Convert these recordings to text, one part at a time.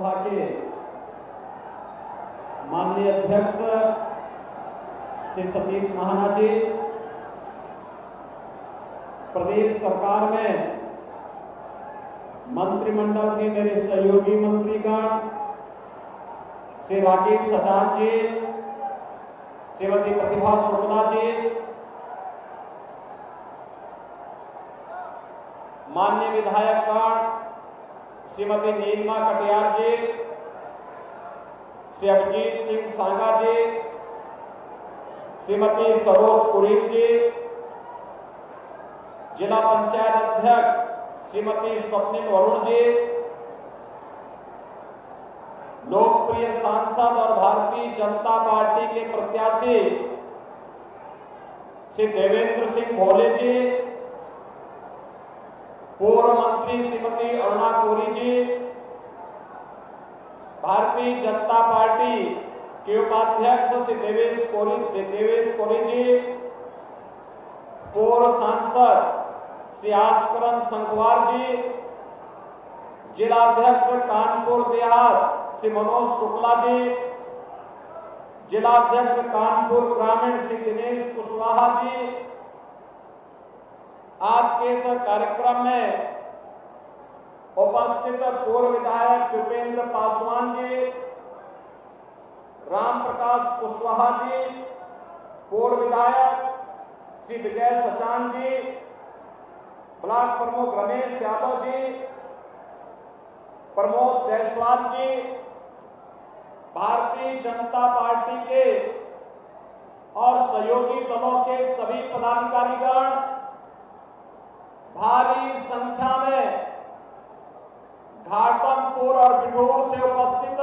विधानसभा के माननीय अध्यक्ष श्री सतीश महाना जी, प्रदेश सरकार में मंत्रिमंडल के मेरे सहयोगी मंत्रीगण श्री राकेश सचान जी, श्रीमती प्रतिभा शुक्ला जी, माननीय विधायकगण श्रीमती नीलिमा कटियार जी, श्री अभिजीत सिंह सांगा जी, श्रीमती सरोज कुरीन जी, जिला पंचायत अध्यक्ष श्रीमती स्वप्निल वरुण जी, लोकप्रिय सांसद और भारतीय जनता पार्टी के प्रत्याशी श्री देवेंद्र सिंह भोले जी, पूर्व मंत्री श्रीमती अरुणा कोरी जी, भारतीय जनता पार्टी के उपाध्यक्ष श्री देवेश कोरी जी, पूर्व सांसद श्री आस्करण संगवार जी, जिलाध्यक्ष कानपुर देहात श्री मनोज शुक्ला जी, जिलाध्यक्ष कानपुर ग्रामीण श्री दिनेश कुशवाहा जी, आज के इस कार्यक्रम में उपस्थित पूर्व विधायक शिवेंद्र पासवान जी, राम प्रकाश कुशवाहा जी, पूर्व विधायक श्री विजय सचान जी, ब्लॉक प्रमुख रमेश यादव जी, प्रमोद जायसवाल जी, भारतीय जनता पार्टी के और सहयोगी दलों के सभी पदाधिकारीगण, भारी संख्या में घाटमपुर और बिठूर से उपस्थित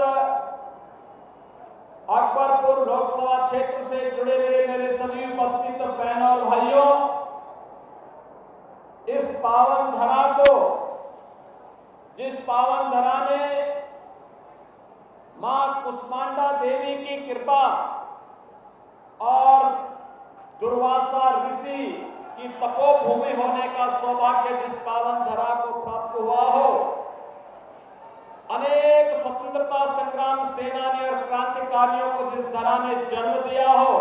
अकबरपुर लोकसभा क्षेत्र से जुड़े हुए मेरे सभी उपस्थित बहनों और भाइयों, इस पावन धरा को, जिस पावन धरा में मां कुष्मांडा देवी की कृपा और दुर्वासा ऋषि की तपोभूमि होने का सौभाग्य जिस पावन धरा को प्राप्त हुआ हो, अनेक स्वतंत्रता संग्राम सेनानी और क्रांतिकारियों को जिस धरा ने जन्म दिया हो,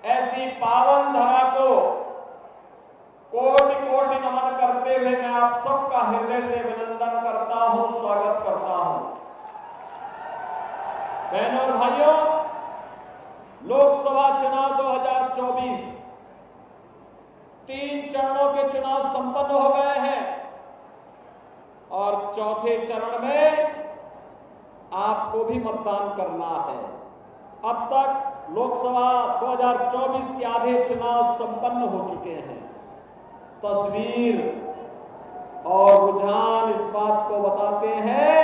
ऐसी पावन धरा को कोटि कोटि नमन करते हुए मैं आप सबका हृदय से अभिनंदन करता हूं, स्वागत करता हूं। बहनों और भाइयों, लोकसभा चुनाव 2024 3 चरणों के चुनाव संपन्न हो गए हैं और चौथे चरण में आपको भी मतदान करना है। अब तक लोकसभा 2024 के आधे चुनाव संपन्न हो चुके हैं। तस्वीर और रुझान इस बात को बताते हैं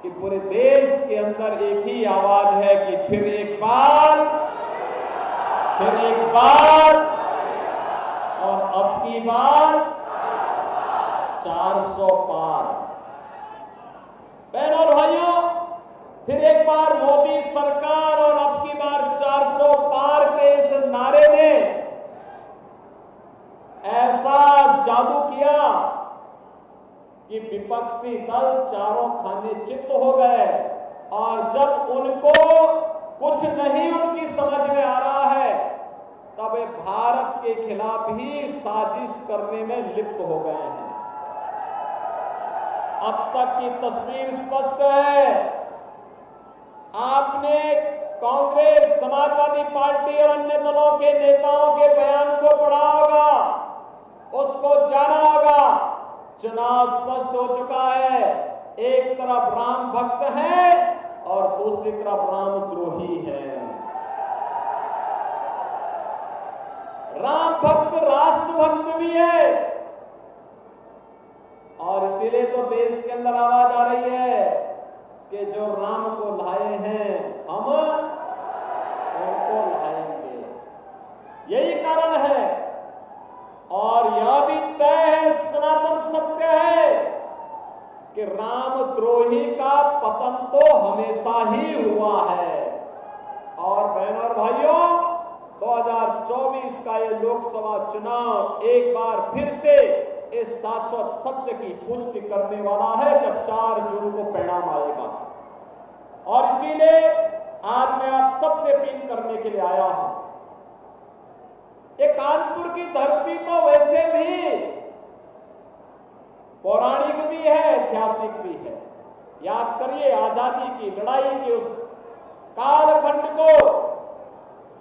कि पूरे देश के अंदर एक ही आवाज है कि फिर एक बार और अब की बार 400 पार। बहनों और भाइयों, फिर एक बार मोदी सरकार और अब की बार 400 पार के इस नारे ने ऐसा जादू किया कि विपक्षी दल चारों खाने चित्त हो गए और जब उनको कुछ नहीं उनकी समझ में आ रहा है, तब वे भारत के खिलाफ ही साजिश करने में लिप्त हो गए हैं। अब तक की तस्वीर स्पष्ट है। आपने कांग्रेस, समाजवादी पार्टी और अन्य दलों के नेताओं के बयान को पढ़ा होगा, उसको जाना होगा। चुनाव स्पष्ट हो चुका है। एक तरफ राम भक्त है और दूसरी तरफ रामद्रोही है। राम भक्त राष्ट्रभक्त भी है और इसीलिए तो देश के अंदर आवाज आ रही है कि जो राम को लाए हैं हम उनको लाएंगे। यही कारण है और यह भी तय है, सनातन सत्य है कि रामद्रोही का पतन तो हमेशा ही हुआ है। और बहनों और भाइयों, 2024 का ये लोकसभा चुनाव एक बार फिर से इस शाश्वत सत्य की पुष्टि करने वाला है जब 4 जून को परिणाम आएगा। और इसीलिए आज मैं आप सबसे अपील करने के लिए आया हूं। ये कानपुर की धरती तो वैसे भी पौराणिक भी है, ऐतिहासिक भी है। याद करिए आजादी की लड़ाई के उस कालखंड को,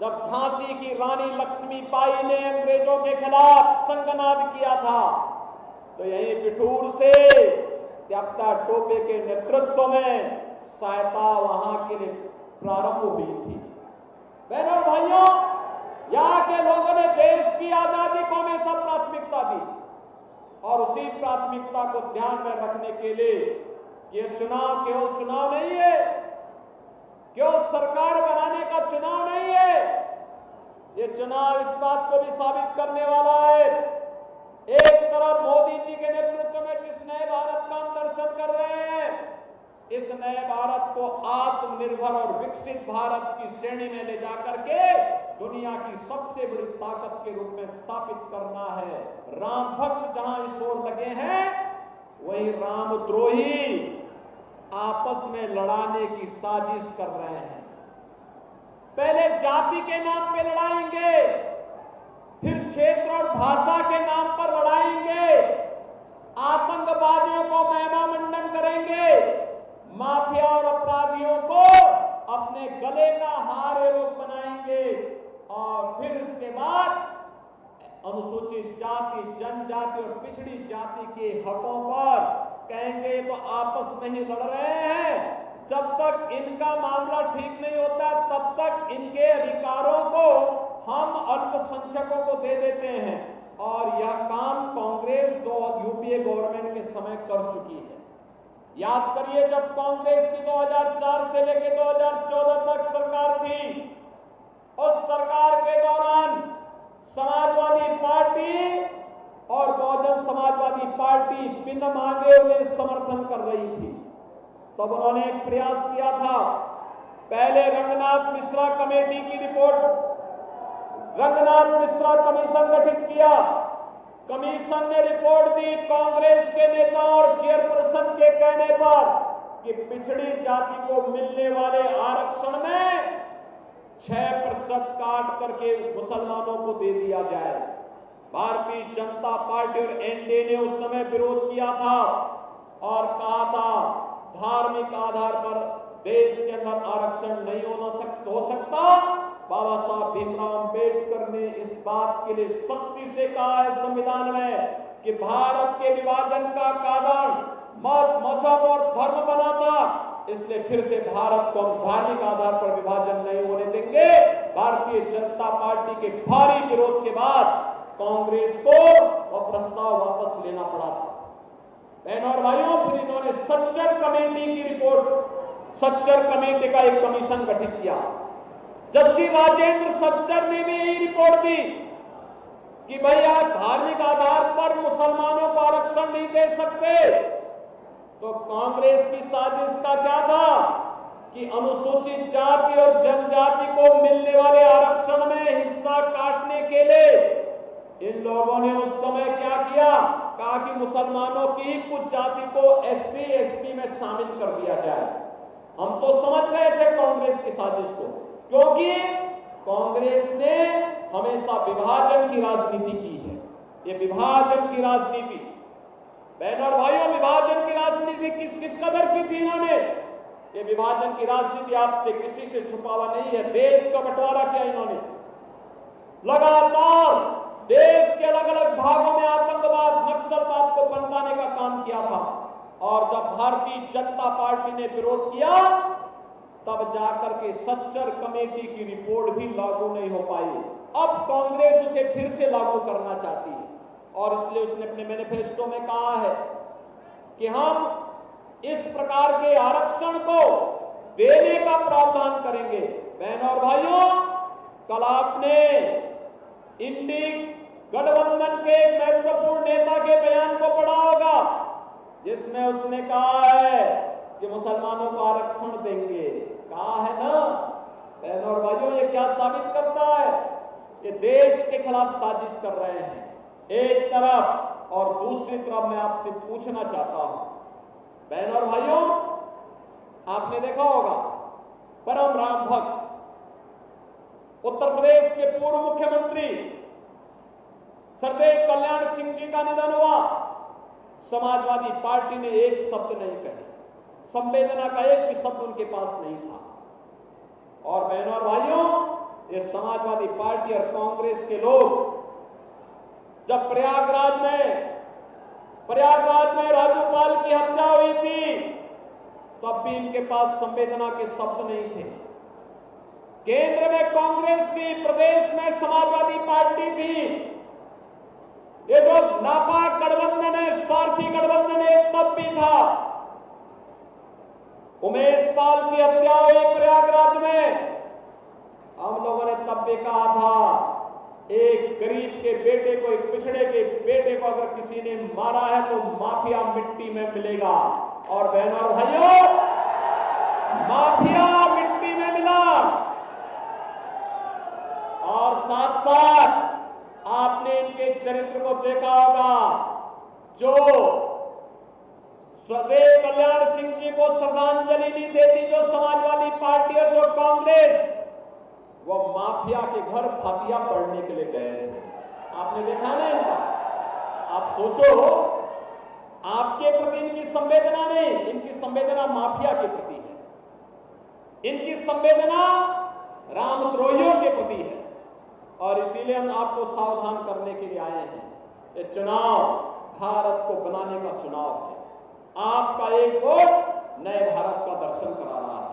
जब झांसी की रानी लक्ष्मीबाई ने अंग्रेजों के खिलाफ संघनाद किया था, तो यही पिठूर से त्यागता टोपे के नेतृत्व में सहायता वहां के लिए प्रारंभ हुई थी। बहनों और भाइयों, यहाँ के लोगों ने देश की आजादी को हमेशा प्राथमिकता दी और उसी प्राथमिकता को ध्यान में रखने के लिए ये चुनाव केवल चुनाव नहीं है, केवल सरकार बनाने का चुनाव नहीं है। ये चुनाव इस बात को भी साबित करने वाला है, एक तरफ मोदी जी के नेतृत्व में जिस नए भारत का हम दर्शन कर रहे हैं, इस नए भारत को आत्मनिर्भर और विकसित भारत की श्रेणी में ले जाकर के दुनिया की सबसे बड़ी ताकत के रूप में स्थापित करना है। राम भक्त जहां इस ओर लगे हैं, वही रामद्रोही आपस में लड़ाने की साजिश कर रहे हैं। पहले जाति के नाम पे लड़ाएंगे, फिर क्षेत्र और भाषा के नाम पर लड़ाएंगे, आतंकवादियों को महिमा मंडन करेंगे, माफिया और अपराधियों को अपने गले का हार एरोप बनाएंगे और फिर इसके बाद अनुसूचित जाति, जनजाति और पिछड़ी जाति के हकों पर कहेंगे तो आपस में ही लड़ रहे हैं। जब तक इनका मामला ठीक नहीं होता तब तक इनके अधिकारों को हम अल्पसंख्यकों को दे देते हैं और यह काम कांग्रेस यूपीए गवर्नमेंट के समय कर चुकी है। याद करिए, जब कांग्रेस की 2004 से लेकर 2014 तक सरकार थी, उस सरकार के दौरान समाजवादी पार्टी और बहुजन समाजवादी पार्टी बिना मांगे उन्हें समर्थन कर रही थी। तब उन्होंने एक प्रयास किया था, पहले रंगनाथ मिश्रा कमेटी की रिपोर्ट, रंगनाथ मिश्रा कमीशन गठित किया। कमीशन ने रिपोर्ट दी कांग्रेस के नेता और चेयरपर्सन के कहने पर कि पिछड़ी जाति को मिलने वाले आरक्षण में 6% काट करके मुसलमानों को दे दिया जाए। भारतीय जनता पार्टी और एनडीए ने उस समय विरोध किया था और कहा था धार्मिक आधार पर देश के अंदर आरक्षण नहीं हो सकता। बाबा साहब भीमराव अंबेडकर ने इस बात के लिए सख्ती से कहा है संविधान में कि भारत के विभाजन का कारण मत, मजहब और धर्म बना था, इसलिए फिर से भारत को हम धार्मिक आधार पर विभाजन नहीं होने देंगे। भारतीय जनता पार्टी के भारी विरोध के बाद कांग्रेस को वह प्रस्ताव वापस लेना पड़ा था। बहनों और भाइयों, फिर इन्होंने सच्चर कमेटी की रिपोर्ट, सच्चर कमेटी का एक कमीशन गठित किया। जस्टिस राजेंद्र सच्चर ने भी यही रिपोर्ट दी कि भैया धार्मिक आधार पर मुसलमानों को आरक्षण नहीं दे सकते। तो कांग्रेस की साजिश का क्या था कि अनुसूचित जाति और जनजाति को मिलने वाले आरक्षण में हिस्सा काटने के लिए इन लोगों ने उस समय क्या किया, कहा कि मुसलमानों की ही कुछ जाति को एससी एसटी में शामिल कर दिया जाए। हम तो समझ गए थे कांग्रेस की साजिश को, क्योंकि कांग्रेस ने हमेशा विभाजन की राजनीति की है। ये विभाजन की राजनीति, बहनों और भाइयों, विभाजन की राजनीति किस कदर की थी इन्होंने। ये विभाजन की राजनीति आपसे किसी से छुपा हुआ नहीं है। देश का बंटवारा किया इन्होंने, लगातार देश के अलग अलग भागों में आतंकवाद, नक्सलवाद को पनपाने का काम किया था। और जब भारतीय जनता पार्टी ने विरोध किया तब जाकर के सच्चर कमेटी की रिपोर्ट भी लागू नहीं हो पाई। अब कांग्रेस उसे फिर से लागू करना चाहती है और इसलिए उसने अपने मैनिफेस्टो में कहा है कि हम इस प्रकार के आरक्षण को देने का प्रावधान करेंगे। बहनों और भाइयों, कल आपने इंडी गठबंधन के एक महत्वपूर्ण नेता के बयान को पढ़ा होगा, जिसमें उसने कहा है कि मुसलमानों को आरक्षण देंगे। कहा है ना। बहनों और भाइयों, ये क्या साबित करता है? ये देश के खिलाफ साजिश कर रहे हैं एक तरफ, और दूसरी तरफ मैं आपसे पूछना चाहता हूं, बहनों और भाइयों, आपने देखा होगा परम राम भक्त उत्तर प्रदेश के पूर्व मुख्यमंत्री सरदेव कल्याण सिंह जी का निधन हुआ। समाजवादी पार्टी ने एक शब्द नहीं कहे, संवेदना का एक भी शब्द उनके पास नहीं था। और बहनों और भाइयों, ये समाजवादी पार्टी और कांग्रेस के लोग जब प्रयागराज में राज्यपाल की हत्या हुई थी, तब भी इनके पास संवेदना के शब्द नहीं थे। केंद्र में कांग्रेस थी, प्रदेश में समाजवादी पार्टी थी। ये जो नापाक गठबंधन है, स्वार्थी गठबंधन है, तब भी था। उमेश पाल की हत्या हुई प्रयागराज में, हम लोगों ने तब भी कहा था, एक गरीब के बेटे को, एक पिछड़े के बेटे को अगर किसी ने मारा है तो माफिया मिट्टी में मिलेगा। और बहनों और भाइयों, माफिया मिट्टी में मिला। और साथ साथ आपने इनके चरित्र को देखा होगा, जो सरदेव कल्याण सिंह जी को श्रद्धांजलि नहीं देती जो समाजवादी पार्टी और जो कांग्रेस, वो माफिया के घर फातिया पढ़ने के लिए गए थे। आपने देखा ना इनका? आप सोचो, आपके प्रति इनकी संवेदना नहीं, इनकी संवेदना माफिया के प्रति है, इनकी संवेदना रामद्रोहियों के प्रति है। और इसीलिए हम आपको सावधान करने के लिए आए हैं। ये चुनाव भारत को बनाने का चुनाव है। आपका एक वोट नए भारत का दर्शन करा रहा है।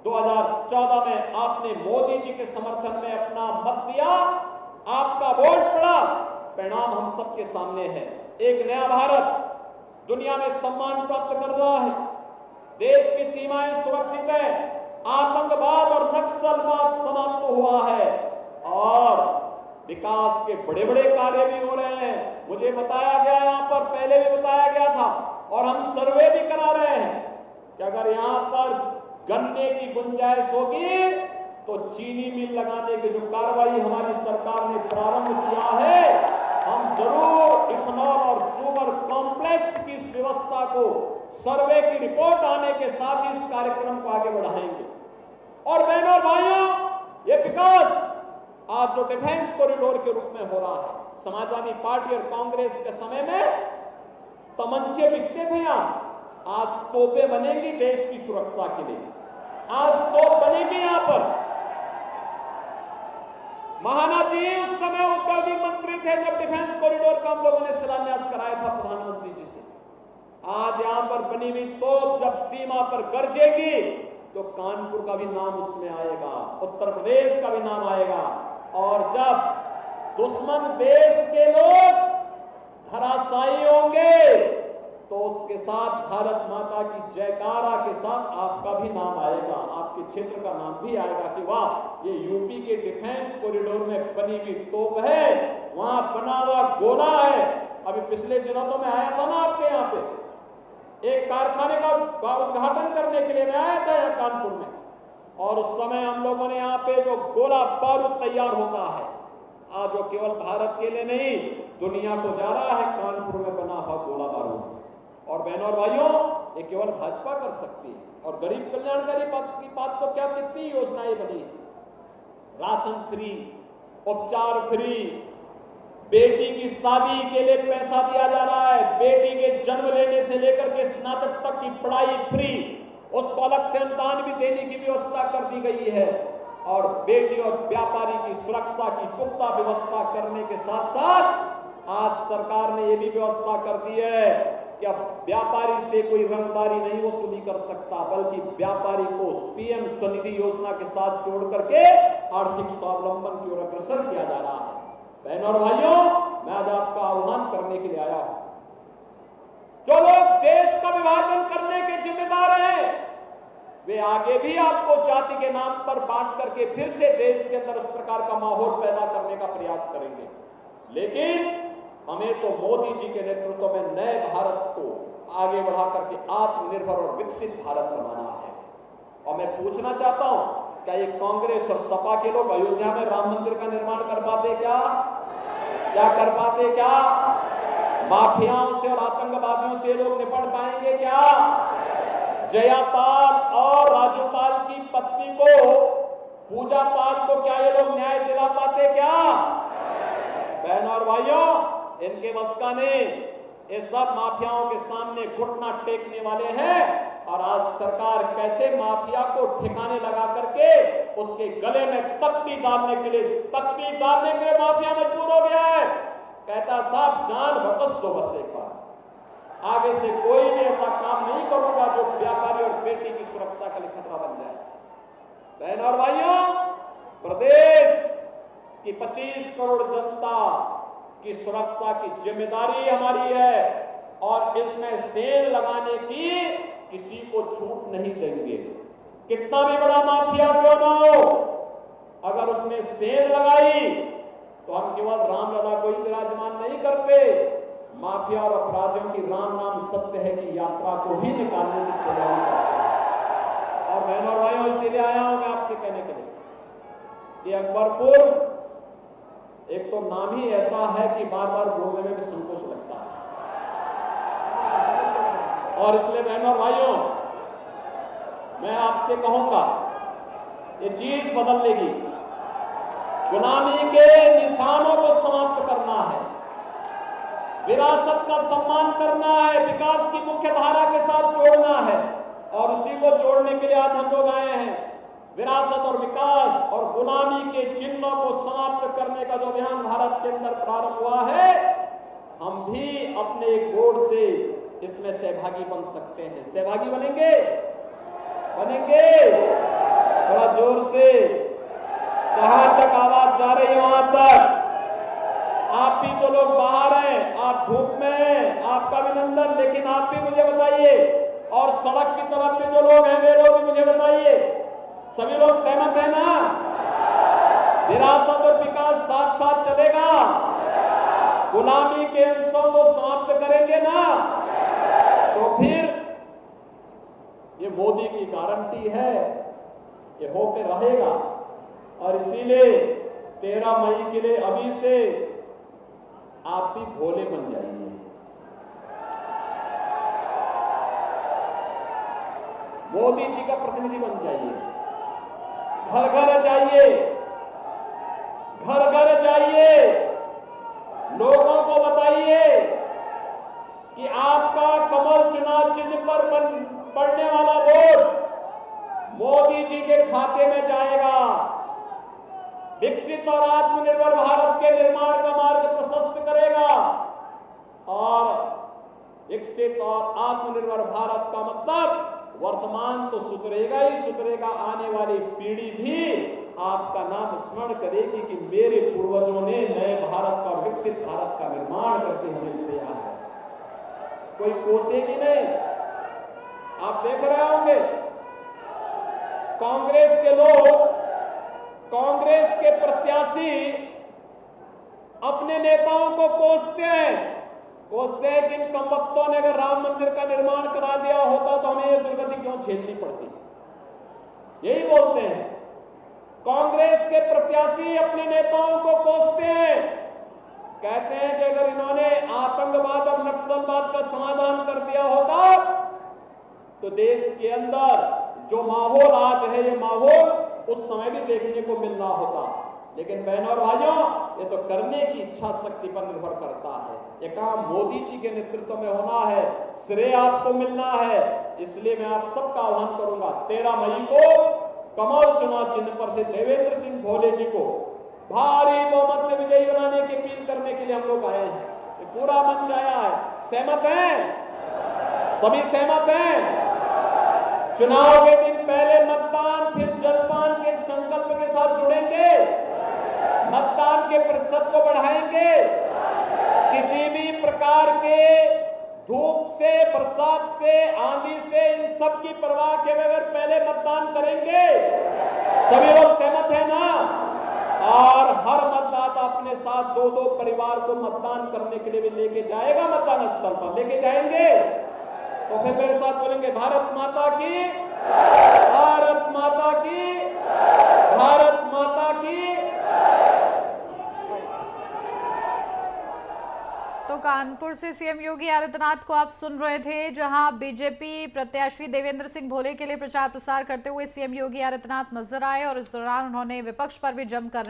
2014 में आपने मोदी जी के समर्थन में अपना मत दिया, आपका वोट पड़ा, परिणाम हम सबके सामने है। एक नया भारत दुनिया में सम्मान प्राप्त कर रहा है, देश की सीमाएं सुरक्षित है, आतंकवाद और नक्सलवाद समाप्त हुआ है और विकास के बड़े बड़े कार्य भी हो रहे हैं। मुझे बताया गया, यहां पर पहले भी बताया गया था और हम सर्वे भी करा रहे हैं कि अगर यहां पर गन्ने की गुंजाइश होगी तो चीनी मिल लगाने की जो कार्रवाई हमारी सरकार ने प्रारंभ किया है, हम जरूर इथेनॉल और शुगर कॉम्प्लेक्स की इस व्यवस्था को सर्वे की रिपोर्ट आने के साथ ही इस कार्यक्रम को आगे बढ़ाएंगे। और बहनों और भाइयों, ये विकास आज जो डिफेंस कॉरिडोर के रूप में हो रहा है, समाजवादी पार्टी और कांग्रेस के समय में तमंचे बिकते थे यहां, आज तोपें बनेंगी देश की सुरक्षा के लिए। आज तोप बनेगी यहां पर। महाना जी उस समय औद्योगिक मंत्री थे जब डिफेंस कॉरिडोर का हम लोगों ने शिलान्यास कराया था प्रधानमंत्री जी से। आज यहां पर बनी हुई तोप जब सीमा पर गरजेगी तो कानपुर का भी नाम उसमें आएगा, उत्तर प्रदेश का भी नाम आएगा। और जब दुश्मन देश के लोग धराशायी होंगे तो उसके साथ भारत माता की जयकारा के साथ आपका भी नाम आएगा, आपके क्षेत्र का नाम भी आएगा कि वाह, ये यूपी के डिफेंस कॉरिडोर में बनी हुई तोप है, वहां बना हुआ गोला है। अभी पिछले दिनों तो मैं आया था ना आपके यहाँ पे, एक कारखाने का उद्घाटन करने के लिए मैं आया था यहाँ कानपुर में, और उस समय हम लोगों ने यहाँ पे जो गोला बारूद तैयार होता है, आज वो केवल भारत के लिए नहीं दुनिया को जा रहा है, कानपुर में बना हुआ गोला बारूद। और बहनों और भाइयों, ये केवल भाजपा कर सकती है। और गरीब कल्याणकारी की बात तो क्या, कितनी योजनाएं बनी है, राशन फ्री, उपचार फ्री, बेटी की शादी के लिए पैसा दिया जा रहा है, बेटी के जन्म लेने से लेकर के स्नातक तक की पढ़ाई फ्री, उसको अलग से अनुदान भी देने की व्यवस्था कर दी गई है। और बेटी और व्यापारी की सुरक्षा की पुख्ता व्यवस्था करने के साथ साथ आज सरकार ने यह भी व्यवस्था कर दी है कि अब व्यापारी से कोई रंगदारी नहीं वसूली कर सकता, बल्कि व्यापारी को पीएम स्वनिधि योजना के साथ जोड़ करके आर्थिक स्वावलंबन की ओर अग्रसर किया जा रहा है। बहनों और भाइयों, मैं आज आपका आह्वान करने के लिए आया हूं, जो लोग देश का विभाजन करने के जिम्मेदार हैं, वे आगे भी आपको जाति के नाम पर बांट करके फिर से देश के अंदर उस प्रकार का माहौल पैदा करने का प्रयास करेंगे। लेकिन हमें तो मोदी जी के नेतृत्व में नए भारत को आगे बढ़ा करके आत्मनिर्भर और विकसित भारत बनाना है। और मैं पूछना चाहता हूं, क्या ये कांग्रेस और सपा के लोग अयोध्या में राम मंदिर का निर्माण कर पाते क्या? क्या कर पाते क्या? माफियाओं से और आतंकवादियों से लोग निपट पाएंगे क्या? जयापाल और राजूपाल की पत्नी को पूजा पाठ को क्या ये लोग न्याय दिला पाते क्या? बहनों और भाइयों, इनके बस का नहीं। ये सब माफियाओं के सामने घुटना टेकने वाले हैं। और आज सरकार कैसे माफिया को ठिकाने लगा करके उसके गले में तख्ती डालने के लिए माफिया मजबूर हो गया है। कहता साहब जान बकस दो बस एक बार, आगे से कोई भी ऐसा काम नहीं करूंगा जो व्यापारी और बेटी की सुरक्षा के लिए खतरा बन जाए। बहनों और भाइयों, प्रदेश की 25 करोड़ जनता की सुरक्षा की जिम्मेदारी हमारी है और इसमें सेंध लगाने की किसी को छूट नहीं देंगे। कितना भी बड़ा माफिया क्यों ना हो, अगर उसने सेंध लगाई तो हम केवल रामलला को ही विराजमान नहीं करते, माफिया और अपराधियों की राम नाम सत्य है की यात्रा को भी निकालने की तैयारी करते हैं। और बहनों और भाइयों, इसीलिए आया हूं मैं आपसे कहने के लिए कि अकबरपुर एक तो नाम ही ऐसा है कि बार बार बोलने में भी संकोच लगता है। और इसलिए बहनों और भाइयों, मैं आपसे कहूंगा ये चीज बदल लेगी। गुलामी के निशानों को समाप्त करना है, विरासत का सम्मान करना है, विकास की मुख्य धारा के साथ जोड़ना है। और उसी को जोड़ने के लिए आज हम लोग आए हैं। विरासत और विकास और गुलामी के चिन्हों को समाप्त करने का जो अभियान भारत के अंदर प्रारंभ हुआ है, हम भी अपने एक वोट से इसमें सहभागी बन सकते हैं। सहभागी बनेंगे? थोड़ा जोर से, जहां तक आवाज जा रही है वहां तक। आप भी जो लोग बाहर हैं, आप धूप में हैं, आपका अभिनंदन, लेकिन आप भी मुझे बताइए, और सड़क की तरफ भी जो लोग हैं वे लोग भी मुझे बताइए, सभी लोग सहमत है ना? विरासत और विकास साथ साथ चलेगा, गुलामी के अंशों को समाप्त करेंगे ना, तो फिर ये मोदी की गारंटी है, ये होकर रहेगा। और इसीलिए 13 मई के लिए अभी से आप भी भोले बन जाइए। मोदी जी का प्रतिनिधि बन जाइए, घर घर जाइए, घर घर जाइए, लोगों को बताइए कि आपका कमल चुनाव चिन्ह पर पड़ने वाला वोट मोदी जी के खाते में जाएगा। विकसित और आत्मनिर्भर भारत के निर्माण का मार्ग प्रशस्त करेगा। और विकसित और आत्मनिर्भर भारत का मतलब वर्तमान तो सुधरेगा ही सुधरेगा, आने वाली पीढ़ी भी आपका नाम स्मरण करेगी कि मेरे पूर्वजों ने नए भारत का, विकसित भारत का निर्माण करके हमें दिया है। कोई कोसेगी नहीं। आप देख रहे होंगे कांग्रेस के लोग, कांग्रेस के प्रत्याशी अपने नेताओं को कोसते हैं कि इन कमबख्तों ने अगर राम मंदिर का निर्माण करा दिया होता तो हमें ये दुर्गति क्यों झेलनी पड़ती, यही बोलते हैं। कांग्रेस के प्रत्याशी अपने नेताओं को कोसते हैं, कहते हैं कि अगर इन्होंने आतंकवाद और नक्सलवाद का समाधान कर दिया होता तो देश के अंदर जो माहौल आज है, ये माहौल उस समय भी देखने को मिल रहा होता। लेकिन बहनों और भाइयों, ये तो करने की इच्छा शक्ति पर निर्भर करता है। ये काम मोदी जी के नेतृत्व में होना है, श्रेय आपको मिलना है। इसलिए मैं आप सबका आह्वान करूंगा, 13 मई को कमल चुनाव चिन्ह पर से देवेंद्र सिंह भोले जी को भारी बहुमत से विजयी बनाने की अपील करने के लिए हम लोग आए हैं। ये पूरा मंच आया है। सहमत हैं? सभी सहमत हैं? चुनाव के दिन पहले मतदान, फिर जलपान के संकल्प के साथ जुड़ेंगे, मतदान के प्रतिशत को बढ़ाएंगे, किसी भी प्रकार के धूप से, बरसात से, आंधी से, इन सब की परवाह के बगैर पहले मतदान करेंगे। सभी लोग सहमत है ना? और हर मतदाता अपने साथ 2-2 परिवार को मतदान करने के लिए भी लेके जाएगा। मतदान स्थल पर लेके जाएंगे तो फिर मेरे साथ बोलेंगे, भारत माता की, भारत माता की, भारत माता की। तो कानपुर से सीएम योगी आदित्यनाथ को आप सुन रहे थे, जहां बीजेपी प्रत्याशी देवेंद्र सिंह भोले के लिए प्रचार प्रसार करते हुए सीएम योगी आदित्यनाथ नजर आए और इस दौरान उन्होंने विपक्ष पर भी जमकर